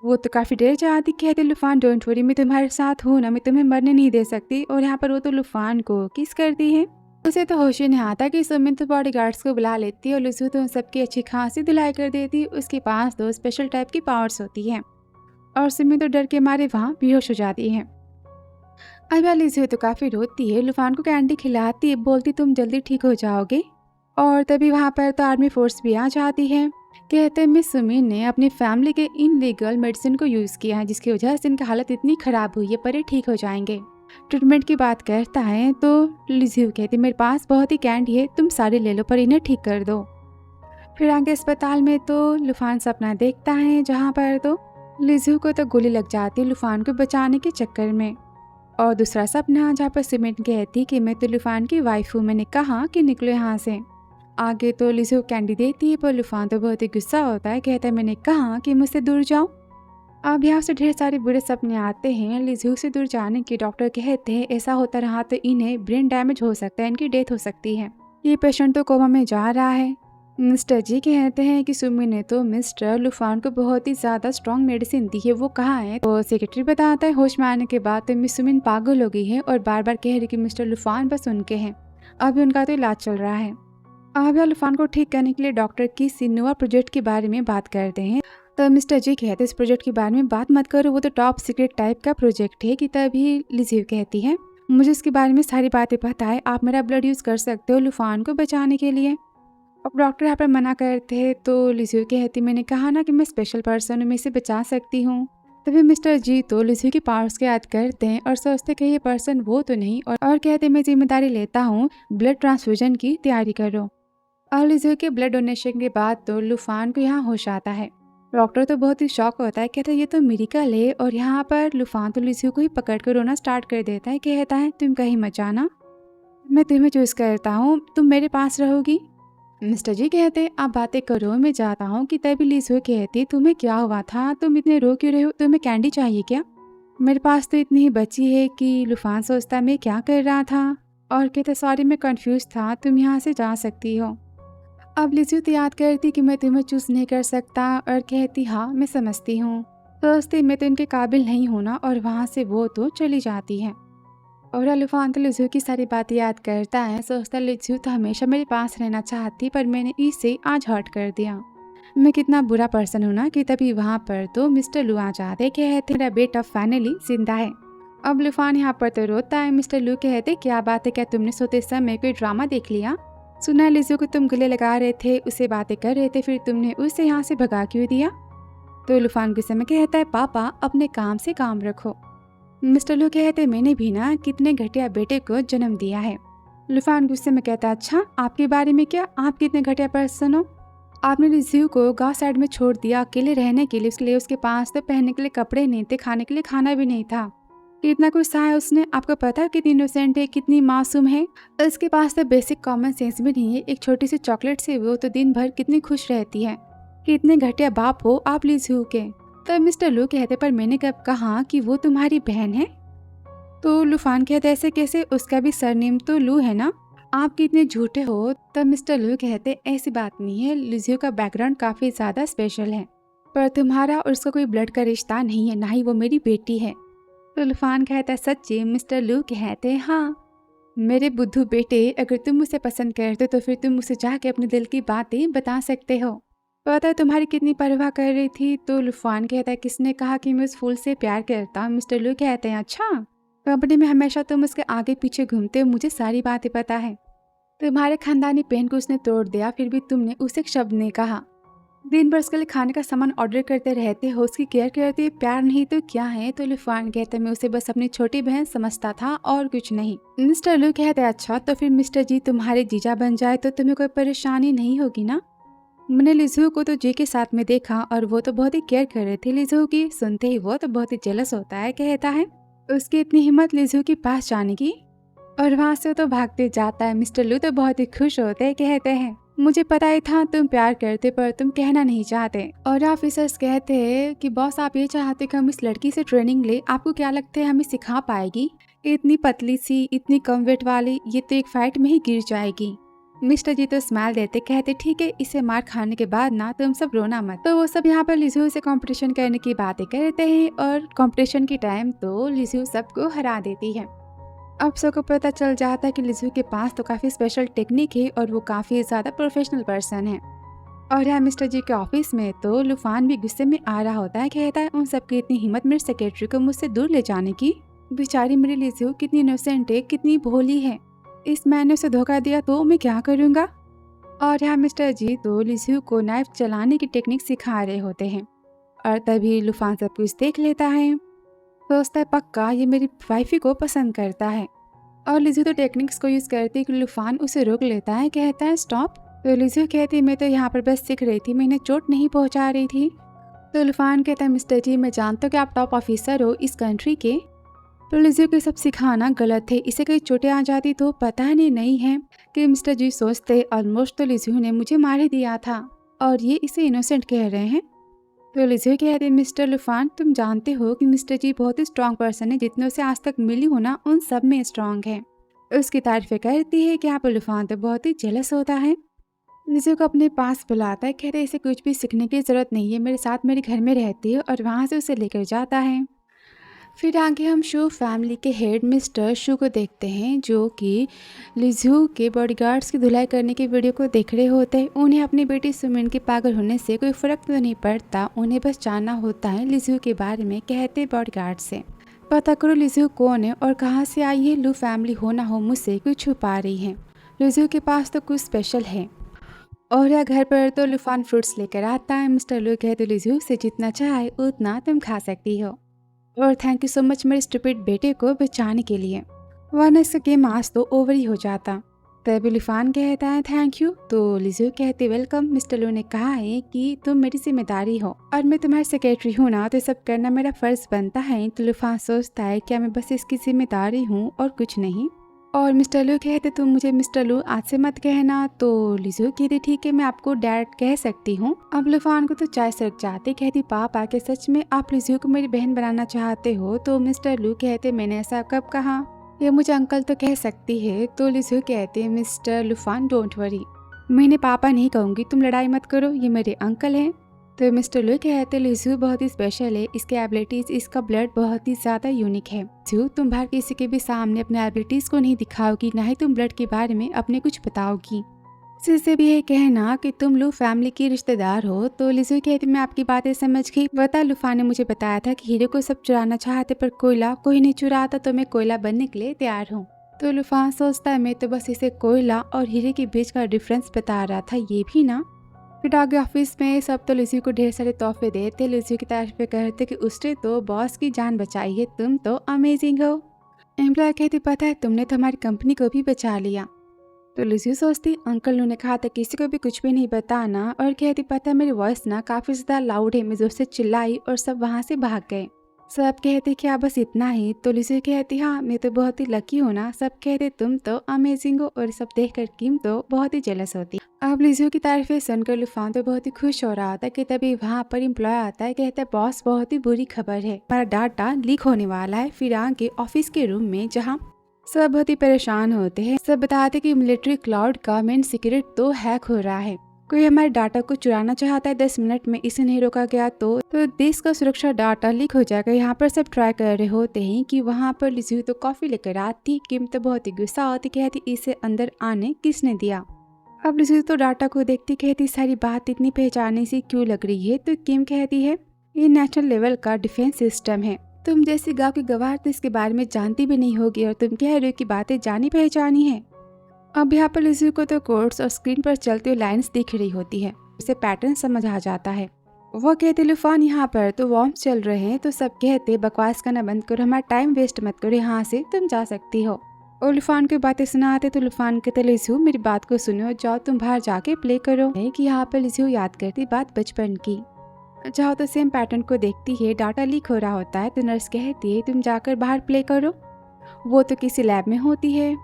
वो तो काफ़ी डर जाती, कहती लूफान डोंट वरी मैं तुम्हारे साथ हूँ ना, मैं तुम्हें मरने नहीं दे सकती। और यहाँ पर वो तो लूफान को किस करती है। उसे तो होश ही नहीं आता कि सुमिन तो बॉडीगार्ड्स को बुला लेती है और लिज़ू तो उन सबकी अच्छी खासी धुलाई कर देती। उसके पास दो स्पेशल टाइप की पावर्स होती है और सुमिन तो डर के मारे वहाँ बेहोश हो जाती है। अब लिज़ू तो काफ़ी रोती है, लूफान को कैंडी खिलाती है, बोलती तुम जल्दी ठीक हो जाओगे। और तभी वहाँ पर तो आर्मी फोर्स भी आ जाती है। कहते हैं मिस सुमिन ने अपनी फैमिली के इनलीगल मेडिसिन को यूज़ किया है जिसकी वजह से इनकी हालत इतनी ख़राब हुई है, पर ये ठीक हो जाएंगे। ट्रीटमेंट की बात करता है तो लिज़ू कहती मेरे पास बहुत ही कैंडी है, तुम सारी ले लो पर इन्हें ठीक कर दो। फिर आगे अस्पताल में तो लूफान सपना देखता है जहाँ पर तो लिज़ू को तो गोली लग जाती है लूफान को बचाने के चक्कर में। और दूसरा सपना जहाँ पर सुमिन कहती कि मैं तो लूफान की वाइफ हूँ, मैंने कहा कि निकलो यहाँ से। आगे तो लिज़ू कैंडी देती है पर लूफान तो बहुत ही गुस्सा होता है, कहता है मैंने कहा कि मुझसे दूर जाओ। अब यहाँ से ढेर सारे बुरे सपने आते हैं लिज़ू से दूर जाने की। डॉक्टर कहते हैं ऐसा होता रहा तो इन्हें ब्रेन डैमेज हो सकता है, इनकी डेथ हो सकती है, ये पेशेंट तो कोमा में जा रहा है। मिस्टर जी कहते हैं कि सुमिन ने तो मिस्टर लूफान को बहुत ही ज़्यादा स्ट्रॉन्ग मेडिसिन दी है, वो कहाँ है। तो सेक्रेटरी बताता है होश में आने के बाद तो मिस सुमिन पागल हो गई है और बार बार कह रही कि मिस्टर लूफान बस उनके हैं, अभी उनका तो इलाज चल रहा है। अब लूफान को ठीक करने के लिए डॉक्टर की सिनोवा प्रोजेक्ट के बारे में बात करते हैं। तो मिस्टर जी कहते हैं इस प्रोजेक्ट के बारे में बात मत करो, वो तो टॉप सीक्रेट टाइप का प्रोजेक्ट है। कि तभी लिज़ू कहती है मुझे इसके बारे में सारी बातें पता है, आप मेरा ब्लड यूज़ कर सकते हो लूफान को बचाने के लिए। अब डॉक्टर यहाँ पर मना करते हैं तो लिज़ू कहती मैंने कहा ना कि मैं स्पेशल पर्सन हूँ, मैं इसे बचा सकती हूँ। तभी मिस्टर जी तो लिज़ू की पावर्स को याद करते हैं और सोचते कि ये पर्सन वो तो नहीं, और कहते मैं जिम्मेदारी लेता हूँ, ब्लड ट्रांसफ्यूजन की तैयारी करो। और लिज़ू के ब्लड डोनेशन के बाद तो लूफान को यहाँ होश आता है। डॉक्टर तो बहुत ही शॉक होता है, कहता है ये तो मिरेकल है। और यहाँ पर लूफान तो लिज़ू को ही पकड़ कर रोना स्टार्ट कर देता है, कहता है तुम कहीं मत जाना, मैं तुम्हें चूज करता हूँ, तुम मेरे पास रहोगी। मिस्टर जी कहते आप बातें करो मैं जाता हूँ। कि तभी लिज़ू कहती तुम्हें क्या हुआ था, तुम इतने रो क्यों रहे हो, तुम्हें कैंडी चाहिए क्या। मेरे पास तो इतनी ही बची है। कि लूफान सोचता मैं क्या कर रहा था और कहते सॉरी मैं कंफ्यूज था, तुम यहाँ से जा सकती हो। अब लिज़ू तो याद करती कि मैं तुम्हें चूज नहीं कर सकता और कहती हाँ मैं समझती हूँ। सोचती मैं तो इनके काबिल नहीं हूँ ना, और वहाँ से वो तो चली जाती है। और लुफान तो लिजू की सारी बातें याद करता है। सोचता लिजू तो हमेशा मेरे पास रहना चाहती, पर मैंने इसे आज हर्ट कर दिया। मैं कितना बुरा पर्सन हूँ ना कि तभी वहाँ पर तो मिस्टर लू आ जाते, कहते मेरा बेटा फाइनली जिंदा है। अब लुफान यहाँ पर तो रोता है। मिस्टर लू कहते क्या बात है, क्या तुमने सोते समय कोई ड्रामा देख लिया? सुना लिजू को तुम गले लगा रहे थे, उससे बातें कर रहे थे, फिर तुमने उसे यहाँ से भगा क्यों दिया? तो लुफान गुस्से में कहता है पापा अपने काम से काम रखो। मिस्टर लू कहते मैंने भी ना कितने घटिया बेटे को जन्म दिया है। लुफान गुस्से में कहता अच्छा आपके बारे में क्या, आप कितने घटिया पर्सन हो? आपने लिजू को गांव साइड में छोड़ दिया अकेले रहने के लिए, इसलिए उसके पास तो पहनने के लिए कपड़े नहीं थे, खाने के लिए खाना भी नहीं था। कितना कुछ सहा है उसने, आपको पता है कितनी इनोसेंट है, कितनी मासूम है। उसके पास तो बेसिक कॉमन सेंस भी नहीं है। एक छोटी सी चॉकलेट से वो तो दिन भर कितनी खुश रहती है। कितने घटिया बाप हो आप लिजू के। तब मिस्टर लू कहते पर मैंने कब कहा कि वो तुम्हारी बहन है? तो लुफान कहते ऐसे कैसे, उसका भी सरनेम तो लू है ना, आप कितने झूठे हो। तब मिस्टर लू कहते ऐसी बात नहीं है, लिजू का बैकग्राउंड काफी ज्यादा स्पेशल है, पर तुम्हारा और उसका कोई ब्लड का रिश्ता नहीं है, ना ही वो मेरी बेटी है। तो लुफान कहता सच्ची? मिस्टर लू कहते हाँ। मेरे बुद्धू बेटे, अगर तुम उसे पसंद करते तो फिर तुम उसे जाके अपने दिल की बातें बता सकते हो। पता है तुम्हारी कितनी परवाह कर रही थी। तो लुफान कहता है किसने कहा कि मैं उस फूल से प्यार करता? मिस्टर लू कहते हैं अच्छा, कंपनी में हमेशा तुम उसके आगे पीछे घूमते हो, मुझे सारी बातें पता है। तुम्हारे खानदानी पेन को उसने तोड़ दिया, फिर भी तुमने उसे एक शब्द नहीं कहा। दिन भर उसके लिए खाने का सामान ऑर्डर करते रहते हो, उसकी केयर करते हो, प्यार नहीं तो क्या है? तो लुफान कहते मैं उसे बस अपनी छोटी बहन समझता था और कुछ नहीं। मिस्टर लू कहते अच्छा तो फिर मिस्टर जी तुम्हारे जीजा बन जाए तो तुम्हें कोई परेशानी नहीं होगी ना? मैंने लिजू को तो जी के साथ में देखा और वो तो बहुत ही केयर कर रहे थे लिजू की। सुनते ही वो तो बहुत ही जेलस होता है, कहता है उसकी इतनी हिम्मत लिजू के पास जाने की, और वहाँ से तो भागते जाता है। मिस्टर लू तो बहुत ही खुश होते हैं, कहते हैं मुझे पता ही था तुम प्यार करते पर तुम कहना नहीं चाहते। और ऑफिसर्स कहते हैं कि बॉस आप ये चाहते कि हम इस लड़की से ट्रेनिंग ले, आपको क्या लगता है हमें सिखा पाएगी? इतनी पतली सी, इतनी कम वेट वाली, ये तो एक फाइट में ही गिर जाएगी। मिस्टर जी तो स्माइल देते, कहते ठीक है इसे मार खाने के बाद ना तुम सब रोना मत। तो वो सब यहाँ पर लिजू से कंपटीशन करने की बातें करते हैं, और कंपटीशन की टाइम तो लिजू सबको हरा देती है। अब सबको पता चल जाता है कि लिजू के पास तो काफी स्पेशल टेक्निक है और वो काफी ज्यादा प्रोफेशनल पर्सन है। और यहाँ मिस्टर जी के ऑफिस में तो लुफान भी गुस्से में आ रहा होता है, कहता है उन सबकी इतनी हिम्मत मेरे सेक्रेटरी को मुझसे दूर ले जाने की। बेचारी मेरी लिजू कितनी इनोसेंट है, कितनी भोली है, इस मैंने उसे धोखा दिया तो मैं क्या करूँगा। और यहाँ मिस्टर जी तो लिजू को नाइफ चलाने की टेक्निक सिखा रहे होते हैं, और तभी लुफान सब कुछ देख लेता है। सोचता है पक्का ये मेरी वाइफी को पसंद करता है, और लिजू तो टेक्निक्स को यूज करती है कि लुफान उसे रोक लेता है, कहता है स्टॉप। तो लिजू कहती मैं तो यहाँ पर बस सीख रही थी, मैंने चोट नहीं पहुँचा रही थी। तो लुफान कहता है मिस्टर जी मैं जानता हूँ कि आप टॉप ऑफिसर हो इस कंट्री के, तो लिजू को सब सिखाना गलत है, इसे कहीं चोटें आ जाती तो पता नहीं है कि मिस्टर जी सोचते ऑलमोस्ट तो लिजू ने मुझे मार ही दिया था, और ये इसे इनोसेंट कह रहे हैं। तो लिजू कहते हैं मिस्टर लुफान तुम जानते हो कि मिस्टर जी बहुत ही स्ट्रॉन्ग पर्सन है, जितने उसे आज तक मिली हो ना उन सब में स्ट्रॉन्ग है। उसकी तारीफें करती है कि आप लुफान तो बहुत ही जेलस होता है। लिजू को अपने पास बुलाता है, कहते इसे कुछ भी सीखने की जरूरत नहीं है, मेरे साथ मेरे घर में रहती है, और वहाँ से उसे लेकर जाता है। फिर आगे हम शू फैमिली के हेड मिस्टर शू को देखते हैं, जो कि लिजू के बॉडीगार्ड्स की धुलाई करने की वीडियो को देख रहे होते हैं। उन्हें अपनी बेटी सुमिन के पागल होने से कोई फर्क तो नहीं पड़ता, उन्हें बस जानना होता है लिजू के बारे में। कहते बॉडीगार्ड से पता करो लिजू कौन है और कहाँ से आई है, लू फैमिली हो ना हो मुझसे कुछ छुपा रही है, लिजू के पास तो कुछ स्पेशल है। और या घर पर तो लुफान फ्रूट्स लेकर आता है। मिस्टर लू कहते लिजू से जितना चाहे उतना तुम खा सकती हो, और थैंक यू सो मच मेरे स्टूपिड बेटे को बचाने के लिए, वरना इसका गेम आज तो ओवर ही हो जाता। तभी लुफान कहता है थैंक यू। तो लिजू कहती वेलकम, मिस्टर लू ने कहा है कि तुम मेरी जिम्मेदारी हो और मैं तुम्हारी सेक्रेटरी हूँ ना, तो सब करना मेरा फर्ज बनता है। तो लुफान सोचता है क्या मैं बस इसकी जिम्मेदारी हूँ और कुछ नहीं। और मिस्टर लू कहते तुम मुझे मिस्टर लू आज से मत कहना। तो लिजू कहती ठीक है मैं आपको डैड कह सकती हूँ। अब लुफान को तो चाय सड़क जाती, कहती पापा के सच में आप लिजू को मेरी बहन बनाना चाहते हो? तो मिस्टर लू कहते मैंने ऐसा कब कहा, ये मुझे अंकल तो कह सकती है। तो लिजू कहते मिस्टर लुफान डोंट वरी, मैंने पापा नहीं कहूँगी, तुम लड़ाई मत करो, ये मेरे अंकल हैं। तो मिस्टर लू कहते लिजू बहुत ही स्पेशल है, इसके एबिलिटीज, इसका ब्लड बहुत ही ज्यादा यूनिक है। लिजू तुम बाहर किसी के भी सामने अपने एबिलिटीज को नहीं दिखाओगी, ना ही तुम ब्लड के बारे में अपने कुछ बताओगी। से भी ये कहना कि तुम लू फैमिली की रिश्तेदार हो। तो लिजू कहती मैं आपकी बातें समझ गई, बता लूफा ने मुझे बताया था कि हीरे को सब चुराना चाहते पर कोयला कोई नहीं चुराता, तो मैं कोयला बनने के लिए तैयार हूँ। तो लूफा सोचता है मैं तो बस इसे कोयला और हीरे के बीच का डिफरेंस बता रहा था, ये भी ना। फिर आगे ऑफिस में सब तो लिजू को ढेर सारे तोहफे देते, लिजू की तारीफ करते कि उसने तो बॉस की जान बचाई है, तुम तो अमेजिंग हो। एम्प्लॉय कहती पता है तुमने तो हमारी कंपनी को भी बचा लिया। तो लिजू सोचती अंकल ने कहा था किसी को भी कुछ भी नहीं बताना, और कहती पता है मेरी वॉइस ना काफी ज्यादा लाउड है, मैं जोर से चिल्लाई और सब वहाँ से भाग गए। सब कहते क्या बस इतना ही। तो लिजू कहती हाँ मैं तो बहुत ही लकी हूँ ना। सब कहते तुम तो अमेजिंग हो, और सब देखकर किम तो बहुत ही जेलस होती। अब लिजू की तारीफें सुनकर लूफान तो बहुत ही खुश हो रहा था कि तभी वहाँ पर एम्प्लॉय आता है, कहता है बॉस बहुत ही बुरी खबर है, हमारा डाटा लीक होने वाला है। फिर आगे ऑफिस के रूम में जहाँ सब बहुत ही परेशान होते हैं, सब बताते कि मिलिट्री क्लाउड का मेन सीक्रेट तो हैक हो रहा है, कोई हमारे डाटा को चुराना चाहता है, 10 मिनट में इसे नहीं रोका गया तो देश का सुरक्षा डाटा लीक हो जाएगा। यहाँ पर सब ट्राई कर रहे होते हैं कि वहाँ पर लिजू तो कॉफी लेकर आती, किम तो बहुत ही गुस्सा होती, कहती इसे अंदर आने किसने दिया। अब लिजू तो डाटा को देखती, कहती सारी बात इतनी पहचाने सी क्यों लग रही है। तो किम कहती है ये नेशनल लेवल का डिफेंस सिस्टम है, तुम जैसी गाँव की गवार तो इसके बारे में जानती भी नहीं होगी, और तुम कह रहे हो कि बातें जानी पहचानी है। अब यहाँ पर लिजू को तो कोड्स और स्क्रीन पर चलती हुई लाइन्स दिख रही होती है, उसे पैटर्न समझ आ जाता है। वो कहते लूफान यहाँ पर तो वॉर्म्स चल रहे हैं, तो सब कहते बकवास करना बंद करो, हमारा टाइम वेस्ट मत करो, यहाँ से तुम जा सकती हो। और लूफान की बातें सुनाते तो लूफान कहते लिजू मेरी बात को सुनो, जाओ तुम बाहर जाके प्ले करो। कि यहाँ पर लिजू याद करती बात बचपन की। जाओ तो सेम पैटर्न को देखती है, डाटा लीक हो रहा होता है तो नर्स कहती है तुम जाकर बाहर प्ले करो। वो तो किसी लैब में होती है,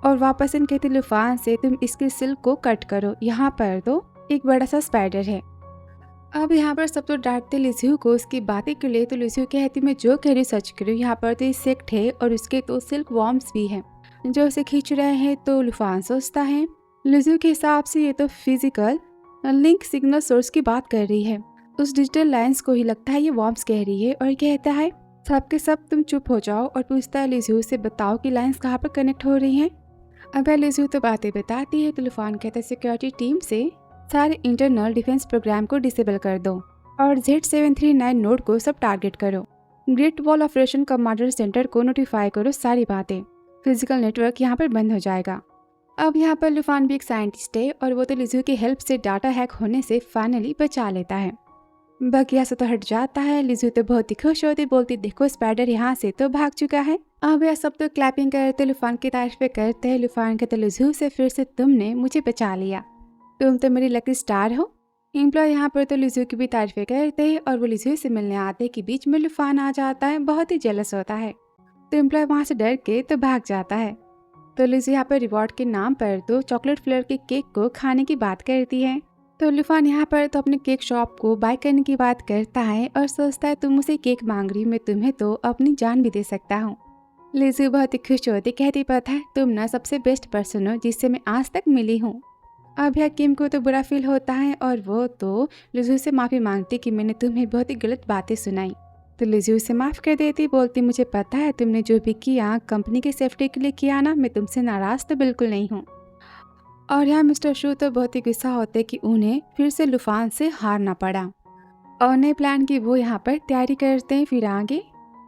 और वापस इन कहती लूफान से तुम इसके सिल्क को कट करो, यहाँ पर तो एक बड़ा सा स्पाइडर है। अब यहाँ पर सब तो डांटते लिजू को उसकी बातें के लिए। तो लिजू कहती मैं जो कह रही सच करूँ, यहाँ पर तो इंसेक्ट है और उसके तो सिल्क वॉर्म्स भी हैं जो उसे खींच रहे हैं। तो लूफान सोचता है लिजू के हिसाब से ये तो फिजिकल लिंक सिग्नल सोर्स की बात कर रही है, उस डिजिटल लाइन्स को ही लगता है ये वॉर्म्स कह रही है। और कहता है सबके सब तुम चुप हो जाओ, और पूछता है लिजू से बताओ कि लाइन्स कहाँ पर कनेक्ट हो रही हैं। अब लिजू तो बातें बताती है। तो लूफान कहता है सिक्योरिटी टीम से सारे इंटरनल डिफेंस प्रोग्राम को डिसेबल कर दो, और Z739 नोड को सब टारगेट करो, great wall operation commander centre को नोटिफाई करो, सारी बातें, फिजिकल नेटवर्क यहाँ पर बंद हो जाएगा। अब यहाँ पर लूफान भी एक साइंटिस्ट है, और वो तो लिजू की हेल्प से डाटा हैक होने से फाइनली बचा लेता है। बकिया से तो हट जाता है। लिजू तो बहुत ही खुश होती, बोलती देखो स्पाइडर यहाँ से तो भाग चुका है। अब यह सब तो क्लैपिंग करते लूफान की तारीफें करते हैं। लूफान कहते लिजू से फिर से तुमने मुझे बचा लिया, तुम तो मेरी लकी स्टार हो। एम्प्लॉय यहाँ पर तो लिजू की भी तारीफें करते हैं, और वो लिजू से मिलने आते हैं कि बीच में लूफान आ जाता है, बहुत ही जेलस होता है। तो एम्प्लॉय वहाँ से डर के तो भाग जाता है। तो लिजू यहाँ पर रिवॉर्ड के नाम पर तो चॉकलेट फ्लेवर के केक को खाने की बात करती है। तो लूफान यहाँ पर तो अपने केक शॉप को बाय करने की बात करता है, और सोचता है तुम मुझे केक मांग रही, मैं तुम्हें तो अपनी जान भी दे सकता हूँ। लिजू बहुत ही खुश होती, कहती पता है तुम ना सबसे बेस्ट पर्सन हो जिससे मैं आज तक मिली हूँ। अब यह किम को तो बुरा फील होता है, और वो तो लिजू से माफ़ी मांगती कि मैंने तुम्हें बहुत ही गलत बातें सुनाई। तो लिजू से माफ़ कर देती, बोलती मुझे पता है तुमने जो भी किया कंपनी के सेफ्टी के लिए किया ना, मैं तुमसे नाराज़ तो बिल्कुल नहीं हूँ। और यहाँ मिस्टर शू तो बहुत ही गुस्सा होते कि उन्हें फिर से लूफान से हारना पड़ा, और नए प्लान की वो यहाँ पर तैयारी करते हैं। फिर आगे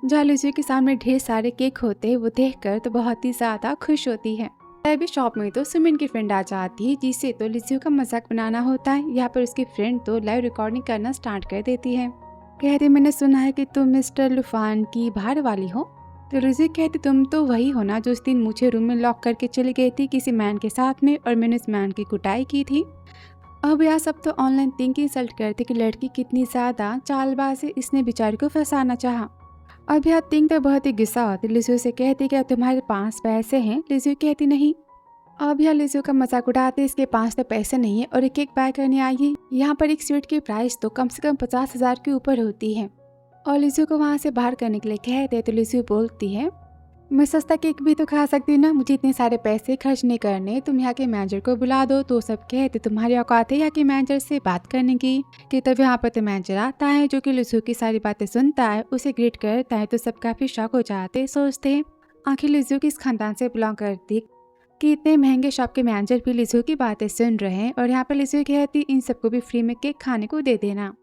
जहाँ लिजू के सामने ढेर सारे केक होते हैं, वो देखकर तो बहुत ही ज़्यादा खुश होती है। अभी शॉप में तो सुमिन की फ्रेंड आ जाती है, जिससे तो लिजू का मजाक बनाना होता है। यहाँ पर उसकी फ्रेंड तो लाइव रिकॉर्डिंग करना स्टार्ट कर देती है, कहती मैंने सुना है कि तुम मिस्टर लूफान की बाहर वाली हो। तो लिजू कहती तुम तो वही हो ना जो उस दिन मुझे रूम में लॉक करके चली गई थी किसी मैन के साथ में, और मैंने उस मैन की कुटाई की थी। अब यह सब तो ऑनलाइन थिंक इंसल्ट करती कि लड़की कितनी ज़्यादा चालबाज है, इसने बेचारी को फंसाना चाहा। अब यह थिंक तो बहुत ही गुस्सा होती, लिजू से कहती क्या तुम्हारे पास पैसे हैं। लिजू कहती नहीं। अब यह लिजू का मजाक उड़ाते इसके पास तो पैसे नहीं है, और एक केक बाय करने आई है। यहाँ पर एक स्वीट की प्राइस तो कम से कम 50,000 के ऊपर होती है, और लिजू को वहाँ से बाहर करने के लिए कहते हैं। तो लिजू बोलती है मैं सस्ता केक भी तो खा सकती ना, मुझे इतने सारे पैसे खर्च नहीं करने, तुम यहाँ के मैनेजर को बुला दो। तो सब कहते तुम्हारी औकात है यहाँ के मैनेजर से बात करने की। कि तब यहाँ पर तो मैनेजर आता है जो कि लिजू की सारी बातें सुनता है, उसे ग्रीट करता है। तो सब काफी शॉक हो जाते, सोचते हैं आखिर लिजू किस खानदान से बिलोंग करती कि इतने महंगे शॉप के मैनेजर भी लिजू की बातें सुन रहे हैं। और यहाँ पर लिजू कहती इन सबको भी फ्री में केक खाने को दे देना।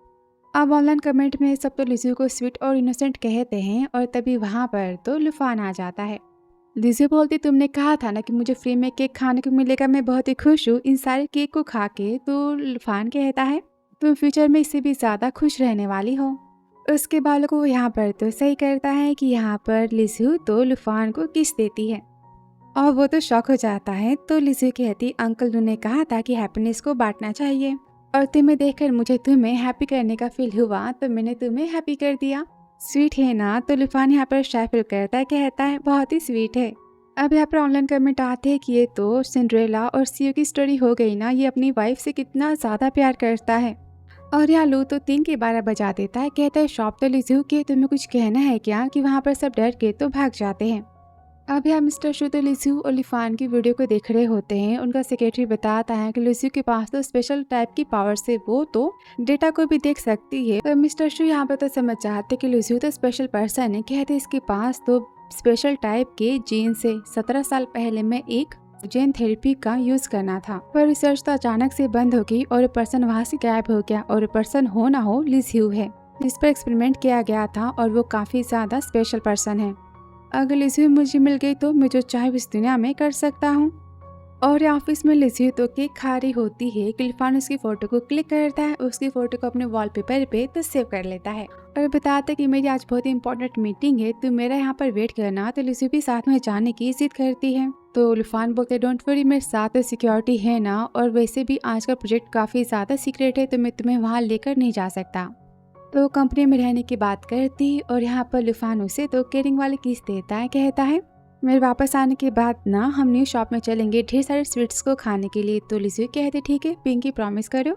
अब ऑनलाइन कमेंट में सब तो लिजू को स्वीट और इनोसेंट कहते हैं। और तभी वहाँ पर तो लुफान आ जाता है। लिजू बोलती तुमने कहा था ना कि मुझे फ्री में केक खाने को मिलेगा, मैं बहुत ही खुश हूँ इन सारे केक को खा के। तो लुफान कहता है तुम फ्यूचर में इससे भी ज़्यादा खुश रहने वाली हो। उसके बालों को यहाँ पर तो सही करता है कि यहाँ पर लिजू तो लुफान को किस देती है और वो तो शॉक हो जाता है। तो लिजू कहती अंकल ने कहा था कि हैप्पीनेस को बांटना चाहिए और तुम्हें देखकर मुझे तुम्हें हैप्पी करने का फील हुआ, तो मैंने तुम्हें हैप्पी कर दिया। स्वीट है ना। तो लुफान यहाँ पर शाय फील करता है, कहता है बहुत ही स्वीट है। अब यहाँ पर ऑनलाइन कमेंट आते हैं कि ये तो सिंड्रेला और सीयू की स्टोरी हो गई ना, ये अपनी वाइफ से कितना ज़्यादा प्यार करता है। और यहाँ लू तो 3 के 12 बजा देता है, कहता है शॉप तो लिजू के, तुम्हें कुछ कहना है क्या? कि वहाँ पर सब डर के तो भाग जाते हैं। अब यहाँ मिस्टर शू तो लिजू और लिफान की वीडियो को देख रहे होते हैं। उनका सेक्रेटरी बताता है कि लिजू के पास तो स्पेशल टाइप की पावर से वो तो डेटा को भी देख सकती है। तो मिस्टर शू यहाँ पर तो समझ जाते कि लिजू तो स्पेशल पर्सन है। कहते इसके पास तो स्पेशल टाइप के जीन से 17 साल पहले में एक जेन थेरेपी का यूज करना था, पर रिसर्च तो अचानक से बंद हो गई और पर्सन वहाँ से गायब हो गया। और पर्सन हो ना हो लिजू है जिस पर एक्सपेरिमेंट किया गया था और वो काफी ज्यादा स्पेशल पर्सन है। अगर लिजू मुझे मिल गई तो मैं जो चाहे इस दुनिया में कर सकता हूँ। और ऑफिस में लिजू तो केक खा रही होती है कि लिफान उसकी फोटो को क्लिक करता है, उसकी फोटो को अपने वॉलपेपर पे तो सेव कर लेता है और बताता है कि मेरी आज बहुत ही इंपॉर्टेंट मीटिंग है, तो मेरा यहाँ पर वेट करना। तो लिजू भी साथ में जाने की जिद करती है। तो लिफान बोलते डोंट वरी, मेरे साथ तो सिक्योरिटी है ना, और वैसे भी आज का प्रोजेक्ट काफी ज्यादा सीक्रेट है, तो मैं तुम्हें वहाँ लेकर नहीं जा सकता। तो कंपनी में रहने की बात करती और यहाँ पर लिफान उसे तो केयरिंग वाली किस देता है, कहता है मेरे वापस आने के बाद ना हम न्यू शॉप में चलेंगे ढेर सारे स्वीट्स को खाने के लिए। तो लिजू कहते ठीक है पिंकी प्रॉमिस करो।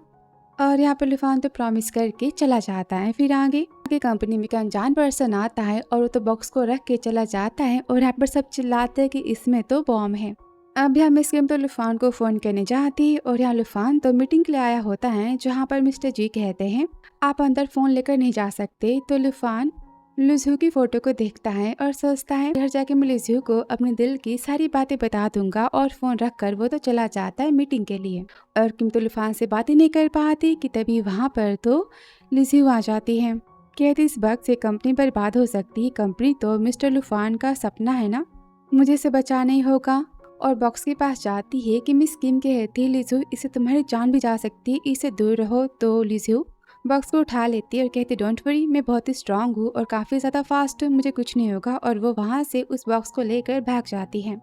और यहाँ पर लिफान तो प्रॉमिस करके चला जाता है। फिर आगे कंपनी में एक अनजान पर्सन आता है और वो तो बॉक्स को रख के चला जाता है और यहाँ पर सब चिल्लाते हैं कि इसमें तो बॉम्ब है। अब यहाँ मिस गेम तो लुफान को फोन करने जाती है और यहाँ लुफान तो मीटिंग के लिए आया होता है, जहाँ पर मिस्टर जी कहते हैं आप अंदर फोन लेकर नहीं जा सकते। तो लुफान लिजू की फोटो को देखता है और सोचता है घर जाके मैं लिजू को अपने दिल की सारी बातें बता दूंगा। और फोन रखकर वो तो चला जाता है मीटिंग के लिए। और किम तो लुफान से बातें नहीं कर पाती कि तभी वहाँ पर तो लिजू आ जाती है। कहती इस वक्त से कंपनी बर्बाद हो सकती है, कंपनी तो मिस्टर लुफान का सपना है ना, मुझे इसे बचाना ही होगा। और बॉक्स के पास जाती है कि मिस किम कहती है लिजू इससे तुम्हारी जान भी जा सकती है, इससे दूर रहो। तो लिजू बॉक्स को उठा लेती है और कहती डोंट वरी, मैं बहुत ही स्ट्रांग हूँ और काफ़ी ज़्यादा फास्ट हूँ, मुझे कुछ नहीं होगा। और वो वहाँ से उस बॉक्स को लेकर भाग जाती है।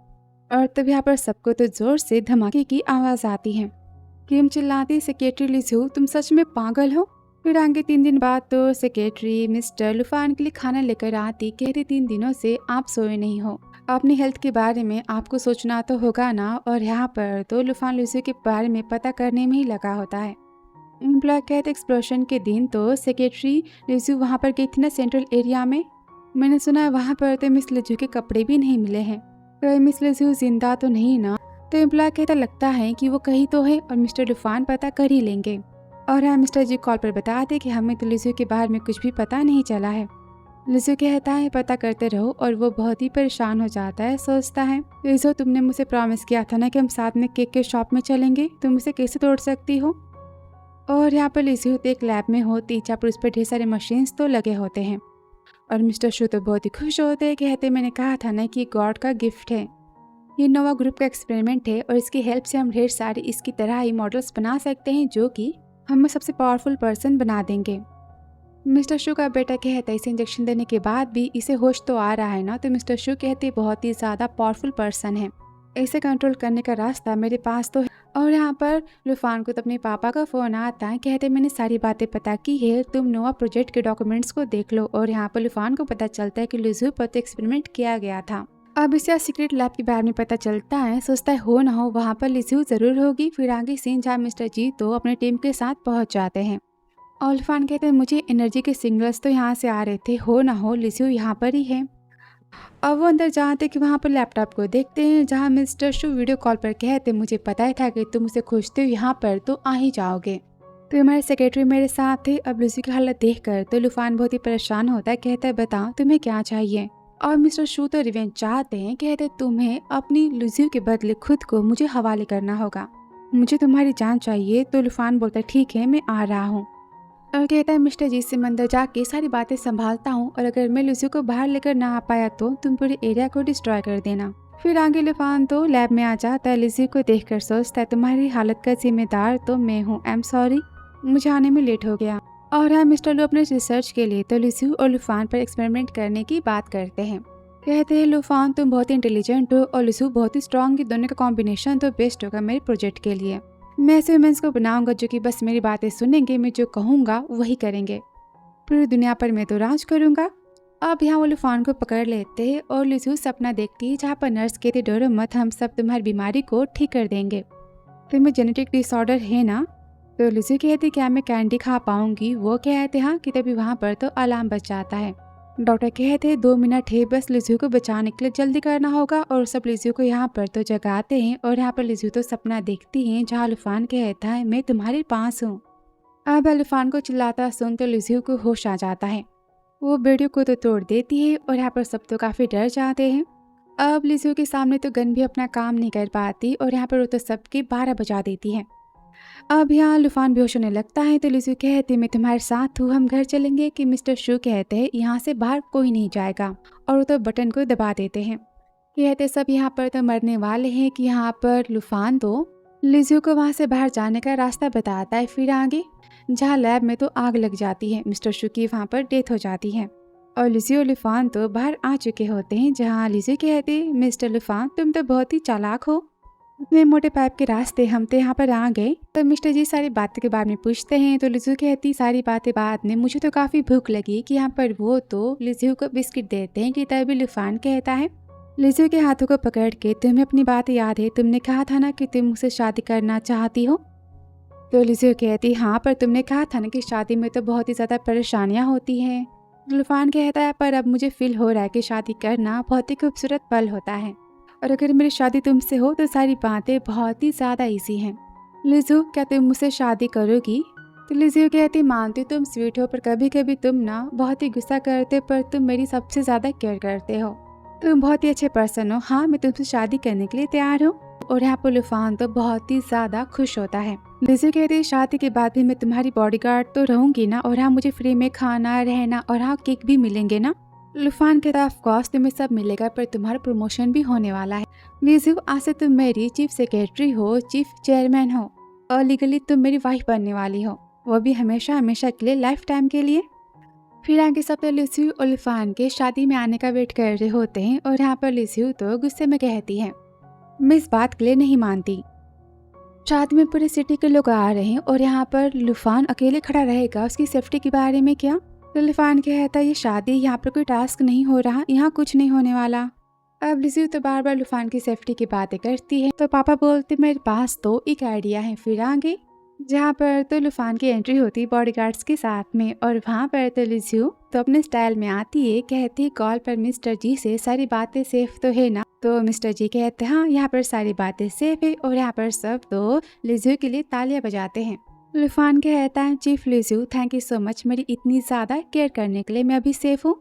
और तब यहाँ पर सबको तो ज़ोर से धमाके की आवाज़ आती है। किम चिल्लाती सेक्रेटरी लिजू तुम सच में पागल हो। फिर आगे 3 दिन बाद तो सेक्रेटरी मिस्टर लुफान के लिए खाना लेकर आती, कहती 3 दिनों से आप सोए नहीं हो, अपनी हेल्थ के बारे में आपको सोचना तो होगा ना। और यहाँ पर तो लुफान लिजू के बारे में पता करने में ही लगा होता है। ब्लैक कैट एक्सप्लोजन के दिन तो सेक्रेटरी लिजू वहाँ पर गई थी ना सेंट्रल एरिया में, मैंने सुना है वहाँ पर तो मिस लिजू के कपड़े भी नहीं मिले हैं, तो मिस लिजू जिंदा तो नहीं ना। तो ब्लैक कहता लगता है कि वो कहीं तो है और मिस्टर लुफान पता कर ही लेंगे। और हाँ मिस्टर जी कॉल पर बताते कि हमें तो लिजू के बारे में कुछ भी पता नहीं चला है। लिजू कहता है पता करते रहो और वो बहुत ही परेशान हो जाता है। सोचता है लिजू तुमने मुझे प्रॉमिस किया था ना कि हम साथ में केक के शॉप में चलेंगे, तुम उसे कैसे तोड़ सकती हो। और यहाँ पर लिजू एक लैब में होती जहाँ पर उस पर ढेर सारे मशीन्स तो लगे होते हैं। और मिस्टर शू तो बहुत ही खुश होते हैं, कहते मैंने कहा था ना कि गॉड का गिफ्ट है, ये नोवा ग्रुप का एक्सपेरिमेंट है और इसकी हेल्प से हम ढेर सारे इसकी तरह ही मॉडल्स बना सकते हैं जो कि हमें सबसे पावरफुल पर्सन बना देंगे। मिस्टर शू का बेटा कहता है इसे इंजेक्शन देने के बाद भी इसे होश तो आ रहा है ना। तो मिस्टर शू कहते बहुत ही ज़्यादा पावरफुल पर्सन है, इसे कंट्रोल करने का रास्ता मेरे पास तो है। और यहाँ पर लुफान को तो अपने पापा का फ़ोन आता है, कहते मैंने सारी बातें पता की है, तुम नोवा प्रोजेक्ट के डॉक्यूमेंट्स को देख लो। और यहाँ पर लुफान को पता चलता है कि लिजू पर तो एक्सपेरिमेंट किया गया था। अब इसे सीक्रेट लैब के बारे में पता चलता है, सोचता है हो ना हो वहाँ पर लिजू ज़रूर होगी। फिर आगे सीन जहाँ मिस्टर जी तो अपने टीम के साथ पहुँच जाते हैं। और लुफान कहते हैं मुझे एनर्जी के सिग्नल्स तो यहाँ से आ रहे थे, हो ना हो लिजू यहाँ पर ही है। और वो अंदर जाते कि वहाँ पर लैपटॉप को देखते हैं जहाँ मिस्टर शू वीडियो कॉल पर कहते, मुझे पता ही था कि तुम उसे खोजते हो यहाँ पर तो आ ही जाओगे। तो हमारे सेक्रेटरी मेरे साथ थे। अब लूसी की हालत देखकर तो लूफान बहुत ही परेशान होता है, कहता है बताओ तुम्हें क्या चाहिए। और मिस्टर शू तो रिवेंज चाहते हैं, कहते तुम्हें अपनी लूसी के बदले खुद को मुझे हवाले करना होगा, मुझे तुम्हारी जान चाहिए। तो लूफान बोलता है ठीक है मैं आ रहा हूँ। और कहता है मिस्टर जी से मैं अंदर जाके सारी बातें संभालता हूँ और अगर मैं लूसी को बाहर लेकर ना आ पाया तो तुम पूरे एरिया को डिस्ट्रॉय कर देना। फिर आगे लूफान तो लैब में आ जाता है। लूसी को देखकर सोचता है तुम्हारी हालत का जिम्मेदार तो मैं हूँ, आई एम सॉरी मुझे आने में लेट हो गया। और है मिस्टर लू अपने रिसर्च के लिए तो लूसी और लूफान पर एक्सपेरिमेंट करने की बात करते हैं। कहते हैं लूफान तुम बहुत ही इंटेलिजेंट हो और लूसी बहुत ही स्ट्रॉन्ग, दोनों का कॉम्बिनेशन तो बेस्ट होगा मेरे प्रोजेक्ट के लिए। मैं ऐसे ह्यूमंस को बनाऊंगा जो कि बस मेरी बातें सुनेंगे, मैं जो कहूँगा वही करेंगे, पूरी दुनिया पर मैं तो राज करूँगा। अब यहाँ वो लूफान को पकड़ लेते हैं और लूसी सपना देखती है जहाँ पर नर्स कहती डरो मत, हम सब तुम्हारी बीमारी को ठीक कर देंगे, तुम्हें जेनेटिक डिसऑर्डर है ना। तो लूसी कहती क्या मैं कैंडी खा पाऊंगी। वो कहते हाँ कि तभी वहाँ पर तो अलार्म बज जाता है। डॉक्टर कहते 2 मिनट है बस, लूसी को बचाने के लिए जल्दी करना होगा। और सब लूसी को यहाँ पर तो जगाते हैं और यहाँ पर लूसी तो सपना देखती हैं जहाँ लूफान कहता है मैं तुम्हारे पास हूँ। अब लूफान को चिल्लाता सुन तो लूसी को होश आ जाता है, वो बेड़ियों को तो तोड़ देती है और यहाँ पर सब तो काफ़ी डर जाते हैं। अब लूसी के सामने तो गन भी अपना काम नहीं कर पाती और यहाँ पर वो तो सबके 12 बजा देती है। अब यहाँ लूफान बेहोश होने लगता है तो लूसी कहती मैं तुम्हारे साथ हूँ, हम घर चलेंगे। कि मिस्टर शू कहते हैं यहाँ से बाहर कोई नहीं जाएगा और वो तो बटन को दबा देते हैं। कहते सब यहाँ पर तो मरने वाले हैं। कि यहाँ पर लूफान तो लूसी को वहाँ से बाहर जाने का रास्ता बताता है। फिर आगे जहाँ लैब में तो आग लग जाती है, मिस्टर शू की वहाँ पर डेथ हो जाती है और लूसी और लूफान तो बाहर आ चुके होते हैं। जहाँ लूसी कहती मिस्टर लूफान तुम तो बहुत ही चालाक हो, इतने मोटे पाइप के रास्ते हम तो यहाँ पर आ गए। तो मिस्टर जी सारी बातें के बारे में पूछते हैं तो लूसी कहती सारी बातें बाद में, मुझे तो काफ़ी भूख लगी। कि यहाँ पर वो तो लूसी को बिस्किट देते हैं। कि तभी लूफान कहता है लूसी के हाथों को पकड़ के तुम्हें अपनी बात याद है, तुमने कहा था ना कि तुम मुझसे शादी करना चाहती हो। तो लूसी कहती हाँ पर तुमने कहा था ना कि शादी में तो बहुत ही ज़्यादा परेशानियाँ होती हैं। लूफान कहता है पर अब मुझे फील हो रहा है कि शादी करना बहुत ही खूबसूरत पल होता है और अगर मेरी शादी तुमसे हो तो सारी बातें बहुत ही ज़्यादा इजी हैं। लिजू क्या तुम मुझसे शादी करोगी। तो लिजू कहती मानती तुम स्वीट हो पर कभी कभी तुम ना बहुत ही गुस्सा करते, पर तुम मेरी सबसे ज़्यादा केयर करते हो, तुम बहुत ही अच्छे पर्सन हो। हाँ मैं तुमसे शादी करने के लिए तैयार हूँ। और यहाँ पर लूफान तो बहुत ही ज़्यादा खुश होता है। लिजू कहती शादी के बाद भी मैं तुम्हारी बॉडीगार्ड तो रहूंगी ना, और हाँ मुझे फ्री में खाना रहना और हाँ केक भी मिलेंगे ना। लूफान कहता ऑफ कोर्स तुम्हें सब मिलेगा पर तुम्हारा प्रमोशन भी होने वाला है। लिजू आज से तुम मेरी चीफ सेक्रेटरी हो, चीफ चेयरमैन हो और लीगली तुम मेरी वाइफ बनने वाली हो, वो भी हमेशा हमेशा के लिए, लाइफ टाइम के लिए। फिर आगे सब लिजू और लूफान के शादी में आने का वेट कर रहे होते हैं और यहाँ पर लिजू तो गुस्से में कहती है मैं इस बात के लिए नहीं मानती, शादी में पूरे सिटी के लोग आ रहे हैं और यहाँ पर लूफान अकेले खड़ा रहेगा, उसकी सेफ्टी के बारे में क्या। तो लूफान कहता है ये शादी यहाँ पर कोई टास्क नहीं हो रहा, यहाँ कुछ नहीं होने वाला। अब लिजू तो बार बार लूफान की सेफ्टी की बातें करती है तो पापा बोलते मेरे पास तो एक आइडिया है। फिर आगे जहाँ पर तो लूफान की एंट्री होती है बॉडीगार्ड्स के साथ में और वहाँ पर तो लिजू तो अपने स्टाइल में आती है, कहती है कॉल पर मिस्टर जी से सारी बातें सेफ तो है ना। तो मिस्टर जी कहते हैं हाँ यहाँ पर सारी बातें सेफ है और यहाँ पर सब तो लिजू के लिए तालियां बजाते हैं। लूफान कहता है चीफ लिजू थैंक यू सो मच मेरी इतनी ज़्यादा केयर करने के लिए, मैं अभी सेफ हूँ।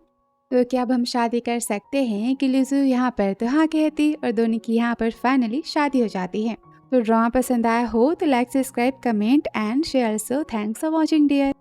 तो क्या अब हम शादी कर सकते हैं। कि लिजू यहाँ पर तो हाँ कहती और दोनों की यहाँ पर फाइनली शादी हो जाती है। तो ड्रामा पसंद आया हो तो like subscribe comment and share. So thanks for watching dear.